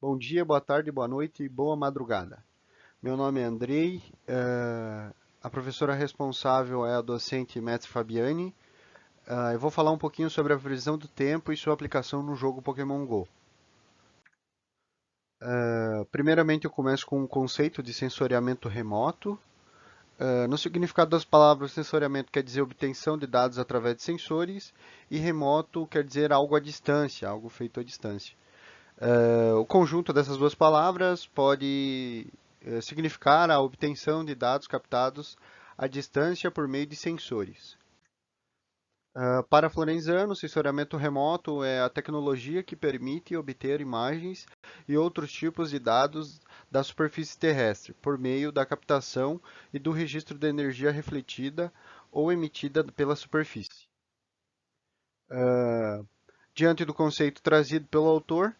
Bom dia, boa tarde, boa noite e boa madrugada. Meu nome é Andrei, a professora responsável é a docente Mestre Fabiane. Eu vou falar um pouquinho sobre a previsão do tempo e sua aplicação no jogo Pokémon Go. Primeiramente, eu começo com o conceito de sensoriamento remoto. No significado das palavras, sensoriamento quer dizer obtenção de dados através de sensores e remoto quer dizer algo à distância, algo feito à distância. O conjunto dessas duas palavras pode significar a obtenção de dados captados à distância por meio de sensores. Para Florenzano, sensoriamento remoto é a tecnologia que permite obter imagens e outros tipos de dados da superfície terrestre por meio da captação e do registro de energia refletida ou emitida pela superfície. Diante do conceito trazido pelo autor,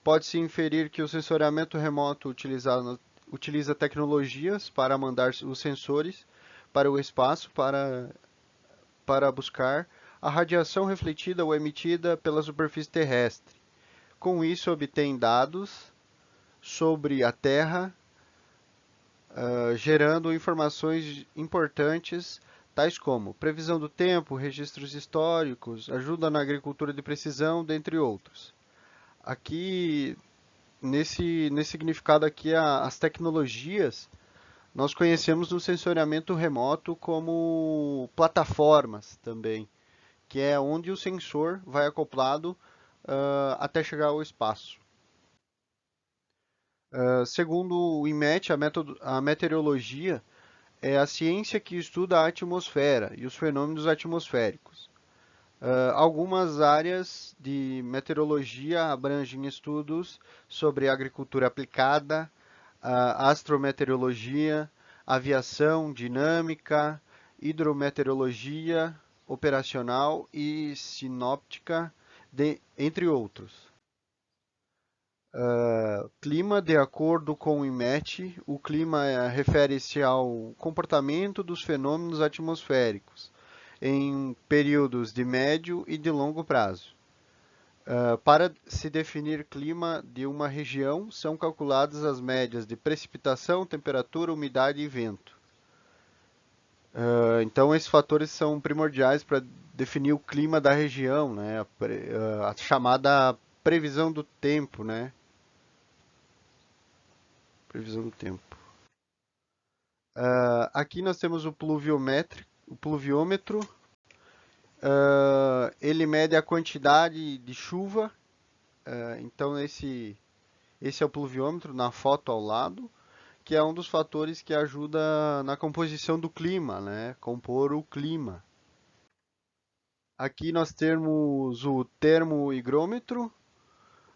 pode-se inferir que o sensoriamento remoto utiliza tecnologias para mandar os sensores para o espaço para buscar a radiação refletida ou emitida pela superfície terrestre. Com isso, obtém dados sobre a Terra, gerando informações importantes, tais como previsão do tempo, registros históricos, ajuda na agricultura de precisão, dentre outros. Aqui nesse significado aqui, as tecnologias, nós conhecemos no sensoriamento remoto como plataformas também, que é onde o sensor vai acoplado até chegar ao espaço. Segundo o IMET, a meteorologia é a ciência que estuda a atmosfera e os fenômenos atmosféricos. Algumas áreas de meteorologia abrangem estudos sobre agricultura aplicada, astrometeorologia, aviação, dinâmica, hidrometeorologia operacional e sinóptica, entre outros. Clima, de acordo com o IMET, o clima refere-se ao comportamento dos fenômenos atmosféricos em períodos de médio e de longo prazo. Para se definir clima de uma região, são calculadas as médias de precipitação, temperatura, umidade e vento. Então, esses fatores são primordiais para definir o clima da região, né? A chamada previsão do tempo, né? Previsão do tempo. Aqui nós temos o pluviômetro. Ele mede a quantidade de chuva. Então, esse é o pluviômetro na foto ao lado, que é um dos fatores que ajuda na composição do clima, né? Compor o clima. Aqui nós temos o termohigrômetro.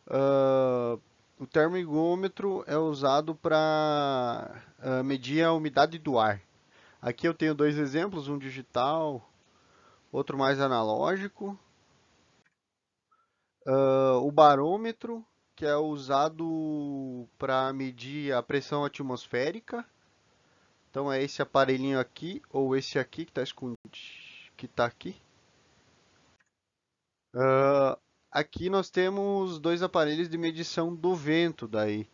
Uh, o termohigrômetro é usado para medir a umidade do ar. Aqui eu tenho dois exemplos, um digital, outro mais analógico. O barômetro, que é usado para medir a pressão atmosférica. Então é esse aparelhinho aqui, ou esse aqui que está escondido, que está aqui. Aqui nós temos dois aparelhos de medição do vento daí.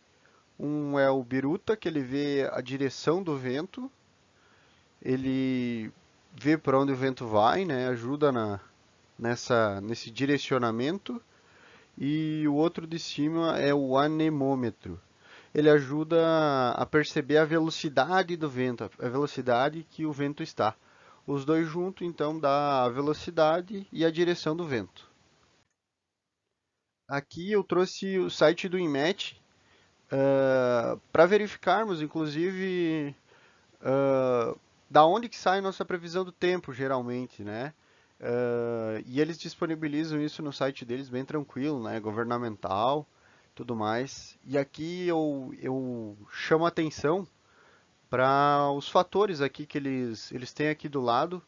Um é o Biruta, que ele vê a direção do vento, ele vê para onde o vento vai, né? Ajuda nesse direcionamento. E o outro de cima é o anemômetro. Ele ajuda a perceber a velocidade do vento, a velocidade que o vento está. Os dois juntos, então, dá a velocidade e a direção do vento. Aqui eu trouxe o site do INMET para verificarmos, inclusive, da onde que sai nossa previsão do tempo, geralmente, né? E eles disponibilizam isso no site deles bem tranquilo, né? Governamental, tudo mais. E aqui eu chamo a atenção para os fatores aqui que eles têm aqui do lado,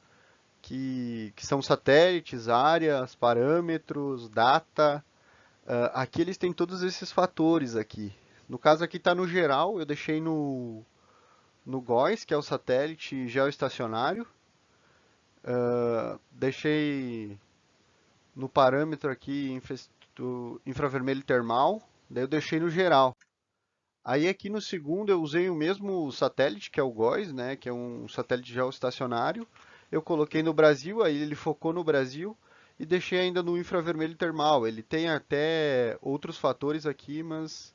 que são satélites, áreas, parâmetros, data. Aqui eles têm todos esses fatores aqui. No caso aqui está no geral, eu deixei no GOES, que é o satélite geoestacionário. Deixei no parâmetro aqui infravermelho termal. Daí eu deixei no geral. Aí aqui no segundo eu usei o mesmo satélite, que é o GOES, né, que é um satélite geoestacionário. Eu coloquei no Brasil, aí ele focou no Brasil e deixei ainda no infravermelho termal. Ele tem até outros fatores aqui, mas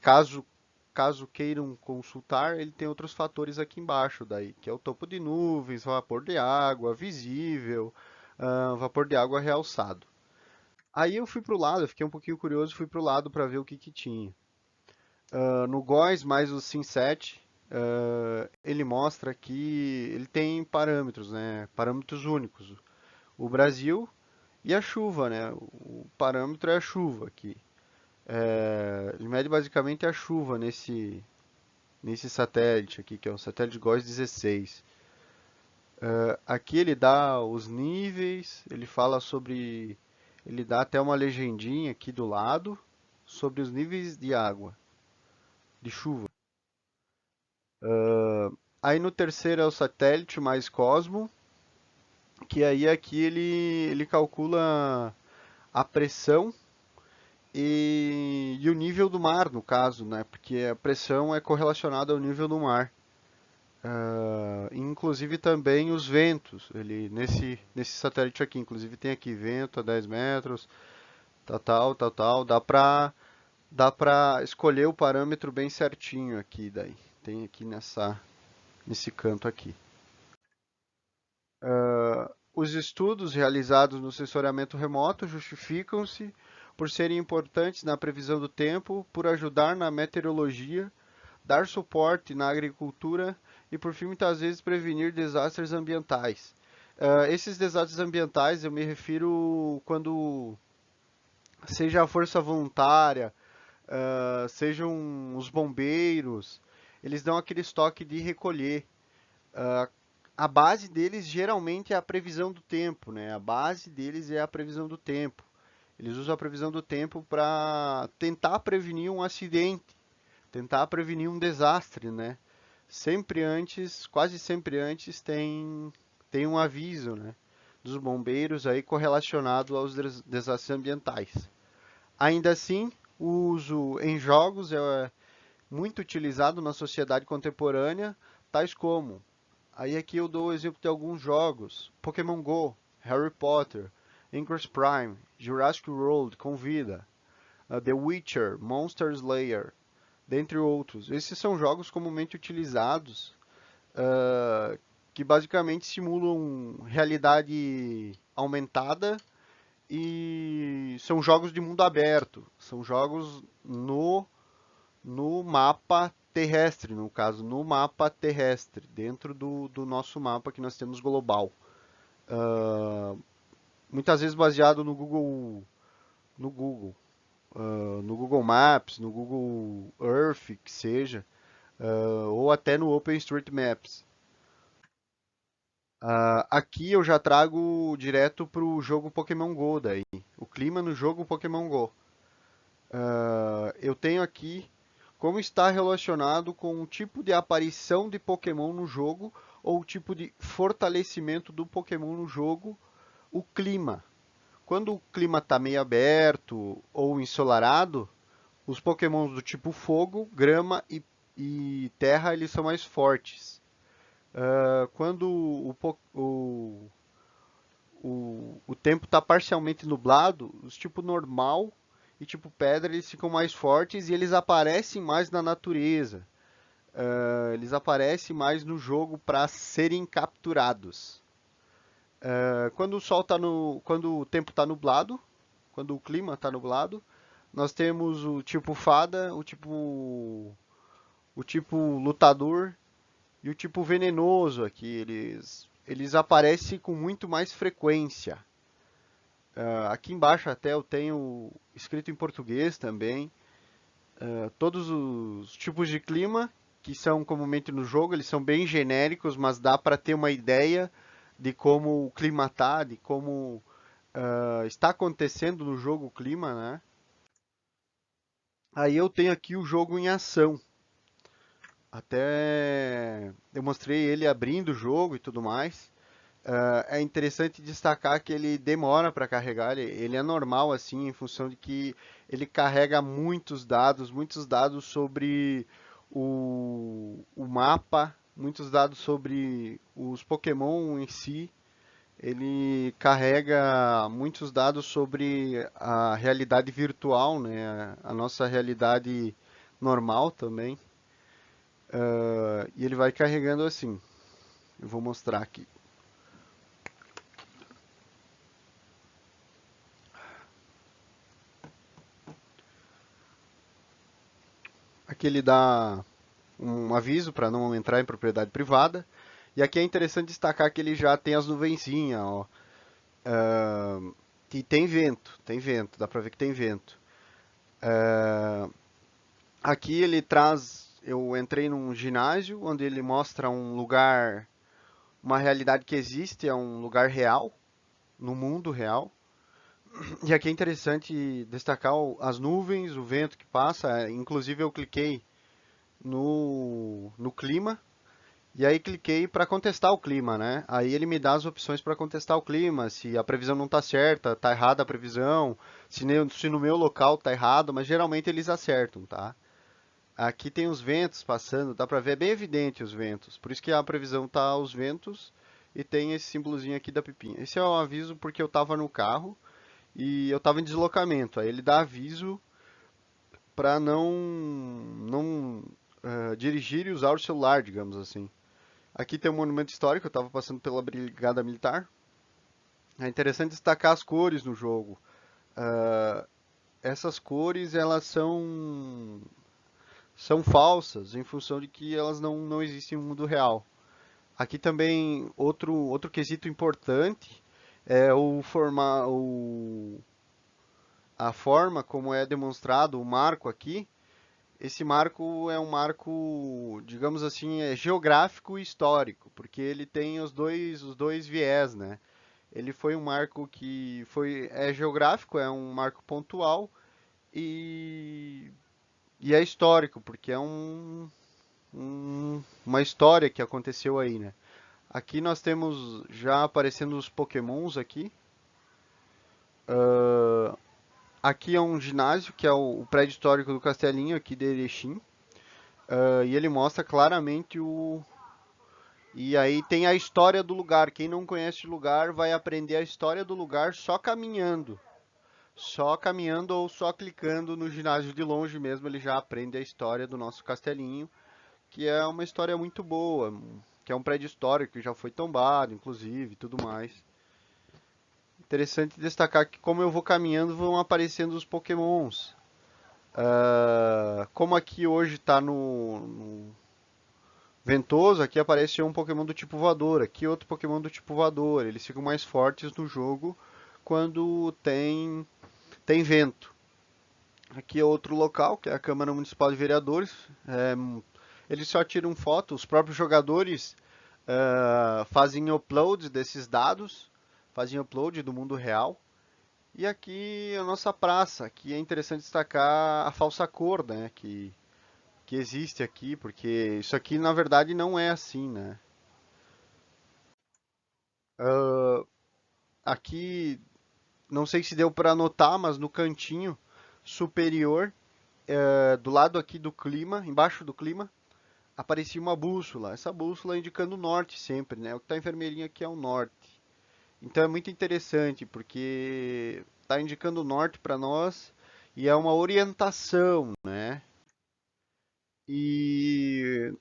caso queiram consultar, ele tem outros fatores aqui embaixo daí, que é o topo de nuvens, vapor de água visível, vapor de água realçado. Aí eu fui pro lado, eu fiquei um pouquinho curioso, fui pro lado para ver o que que tinha. No GOES mais o SIM7, ele mostra que ele tem parâmetros, né? Parâmetros únicos. O Brasil e a chuva, né? O parâmetro é a chuva aqui. Ele mede basicamente a chuva nesse satélite aqui, que é o satélite GOES 16. Aqui ele dá os níveis, ele fala sobre, ele dá até uma legendinha aqui do lado sobre os níveis de água, de chuva. Aí no terceiro é o satélite mais Cosmo, que aí aqui ele calcula a pressão e o nível do mar, no caso, né? Porque a pressão é correlacionada ao nível do mar. Inclusive também os ventos. Ele nesse satélite aqui, inclusive tem aqui vento a 10 metros, tal, tal, tal, tal. Dá pra escolher o parâmetro bem certinho aqui daí. Tem aqui nesse canto aqui. Os estudos realizados no sensoriamento remoto justificam-se por serem importantes na previsão do tempo, por ajudar na meteorologia, dar suporte na agricultura e, por fim, muitas vezes prevenir desastres ambientais. Esses desastres ambientais eu me refiro quando seja a força voluntária, sejam os bombeiros, eles dão aquele estoque de recolher. Uh, a base deles geralmente é a previsão do tempo, né? A base deles é a previsão do tempo. Eles usam a previsão do tempo para tentar prevenir um acidente, tentar prevenir um desastre, né? Sempre antes, quase sempre antes tem um aviso, né? Dos bombeiros aí correlacionado aos desastres ambientais. Ainda assim, o uso em jogos é muito utilizado na sociedade contemporânea, tais como. Aí aqui eu dou o exemplo de alguns jogos: Pokémon Go, Harry Potter, Ingress Prime, Jurassic World Convida, The Witcher, Monster Slayer, dentre outros. Esses são jogos comumente utilizados uh, que basicamente simulam realidade aumentada e são jogos de mundo aberto. São jogos no mapa terrestre, no caso, no mapa terrestre, dentro do nosso mapa que nós temos global. Muitas vezes baseado no Google, no Google Maps, no Google Earth, que seja, ou até no OpenStreetMaps. Aqui eu já trago direto para o jogo Pokémon Go daí, o clima no jogo Pokémon Go. Eu tenho aqui como está relacionado com o tipo de aparição de Pokémon no jogo ou o tipo de fortalecimento do Pokémon no jogo, o clima. Quando o clima está meio aberto ou ensolarado, os Pokémons do tipo fogo, grama e terra eles são mais fortes. Quando o tempo está parcialmente nublado, os tipo normal e tipo pedra eles ficam mais fortes e eles aparecem mais na natureza. Eles aparecem mais no jogo para serem capturados. Quando o sol tá no, quando o tempo está nublado, quando o clima está nublado, nós temos o tipo fada, o tipo lutador e o tipo venenoso aqui. Eles aparecem com muito mais frequência. Aqui embaixo até eu tenho escrito em português também. Todos os tipos de clima que são comumente no jogo, eles são bem genéricos, mas dá para ter uma ideia de como o clima tá, de como está acontecendo no jogo o clima, né? Aí eu tenho aqui o jogo em ação. Até eu mostrei ele abrindo o jogo e tudo mais. É interessante destacar que ele demora para carregar, ele é normal assim, em função de que ele carrega muitos dados sobre o mapa, muitos dados sobre os Pokémon em si. Ele carrega muitos dados sobre a realidade virtual, né? A nossa realidade normal também. E ele vai carregando assim. Eu vou mostrar aqui. Aqui ele dá um aviso para não entrar em propriedade privada. E aqui é interessante destacar que ele já tem as nuvenzinhas, ó. E tem vento, dá para ver que tem vento. Aqui ele traz, eu entrei num ginásio onde ele mostra um lugar, uma realidade que existe, é um lugar real, no mundo real. E aqui é interessante destacar as nuvens, o vento que passa. Inclusive eu cliquei no clima. E aí cliquei para contestar o clima, né? Aí ele me dá as opções para contestar o clima, se a previsão não está certa, está errada a previsão, se no meu local está errado, mas geralmente eles acertam, tá? Aqui tem os ventos passando, dá para ver, é bem evidente os ventos. Por isso que a previsão tá os ventos e tem esse símbolozinho aqui da pipinha. Esse é o aviso porque eu estava no carro e eu estava em deslocamento. Aí ele dá aviso para não dirigir e usar o celular, digamos assim. Aqui tem um monumento histórico, eu estava passando pela Brigada Militar. É interessante destacar as cores no jogo. Ah, essas cores elas são falsas em função de que elas não existem no mundo real. Aqui também outro quesito importante é a forma como é demonstrado o marco aqui. Esse marco é um marco, digamos assim, geográfico e histórico, porque ele tem os dois viés, né? Ele foi um marco que é geográfico, é um marco pontual e, e é histórico, porque é uma história que aconteceu aí, né? Aqui nós temos já aparecendo os Pokémons aqui. Aqui é um ginásio, que é o prédio histórico do Castelinho aqui de Erechim. E ele mostra claramente o. E aí tem a história do lugar. Quem não conhece o lugar vai aprender a história do lugar só caminhando. Só caminhando ou só clicando no ginásio de longe mesmo, ele já aprende a história do nosso castelinho, que é uma história muito boa, que é um prédio histórico que já foi tombado, inclusive, e tudo mais. Interessante destacar que como eu vou caminhando, vão aparecendo os Pokémons. Como aqui hoje está no Ventoso, aqui aparece um Pokémon do tipo voador, aqui outro Pokémon do tipo voador. Eles ficam mais fortes no jogo quando tem vento. Aqui é outro local, que é a Câmara Municipal de Vereadores. Eles só tiram foto, os próprios jogadores fazem upload desses dados, fazem upload do mundo real. E aqui é a nossa praça. Aqui é interessante destacar a falsa cor, né, que existe aqui, porque isso aqui na verdade não é assim, né? Ah, aqui, não sei se deu para notar, mas no cantinho superior, do lado aqui do clima, embaixo do clima, aparecia uma bússola. Essa bússola indicando o norte sempre, né? O que está em vermelhinho aqui é o norte. Então é muito interessante porque está indicando o norte para nós e é uma orientação, né? E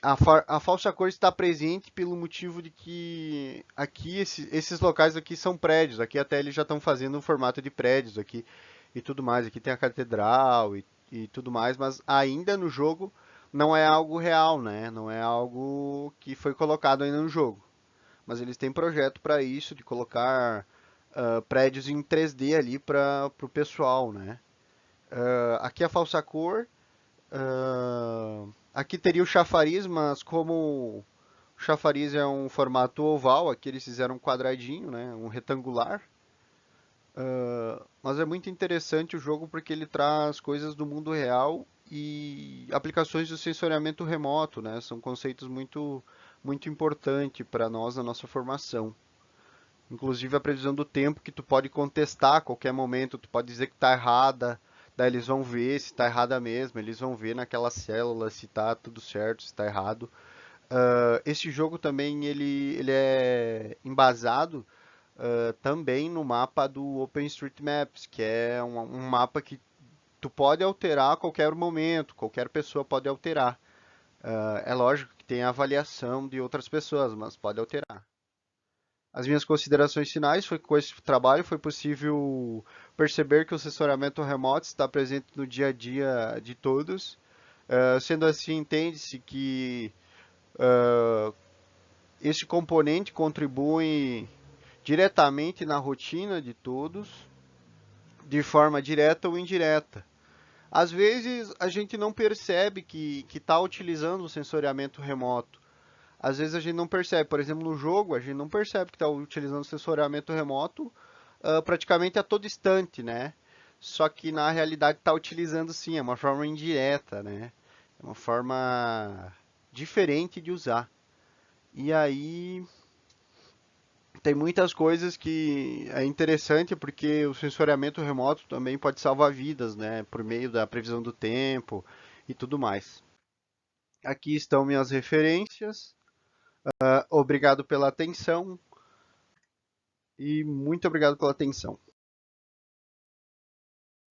a falsa cor está presente pelo motivo de que aqui esses locais aqui são prédios. Aqui até eles já estão fazendo um formato de prédios aqui e tudo mais. Aqui tem a catedral e tudo mais, mas ainda no jogo não é algo real, né? Não é algo que foi colocado ainda no jogo. Mas eles têm projeto para isso, de colocar prédios em 3D ali para o pessoal, né? Aqui a falsa cor. Aqui teria o chafariz, mas como o chafariz é um formato oval, aqui eles fizeram um quadradinho, né? Um retangular. Mas é muito interessante o jogo porque ele traz coisas do mundo real e aplicações do sensoriamento remoto, né? São conceitos muito muito importante para nós na nossa formação. Inclusive a previsão do tempo que tu pode contestar a qualquer momento, tu pode dizer que está errada, daí eles vão ver se está errada mesmo, eles vão ver naquela célula se está tudo certo, se está errado. Esse jogo também ele é embasado também no mapa do OpenStreetMaps, que é um mapa que tu pode alterar a qualquer momento, qualquer pessoa pode alterar. É lógico que tem a avaliação de outras pessoas, mas pode alterar. As minhas considerações finais foi que com esse trabalho foi possível perceber que o sensoriamento remoto está presente no dia a dia de todos. Sendo assim, entende-se que este componente contribui diretamente na rotina de todos, de forma direta ou indireta. Às vezes a gente não percebe que está utilizando o sensoriamento remoto. Às vezes a gente não percebe, por exemplo, no jogo, a gente não percebe que está utilizando o sensoriamento remoto praticamente a todo instante, né? Só que na realidade está utilizando sim, é uma forma indireta, né? É uma forma diferente de usar. E aí tem muitas coisas que é interessante porque o sensoriamento remoto também pode salvar vidas, né? Por meio da previsão do tempo e tudo mais. Aqui estão minhas referências. Obrigado pela atenção e muito obrigado pela atenção.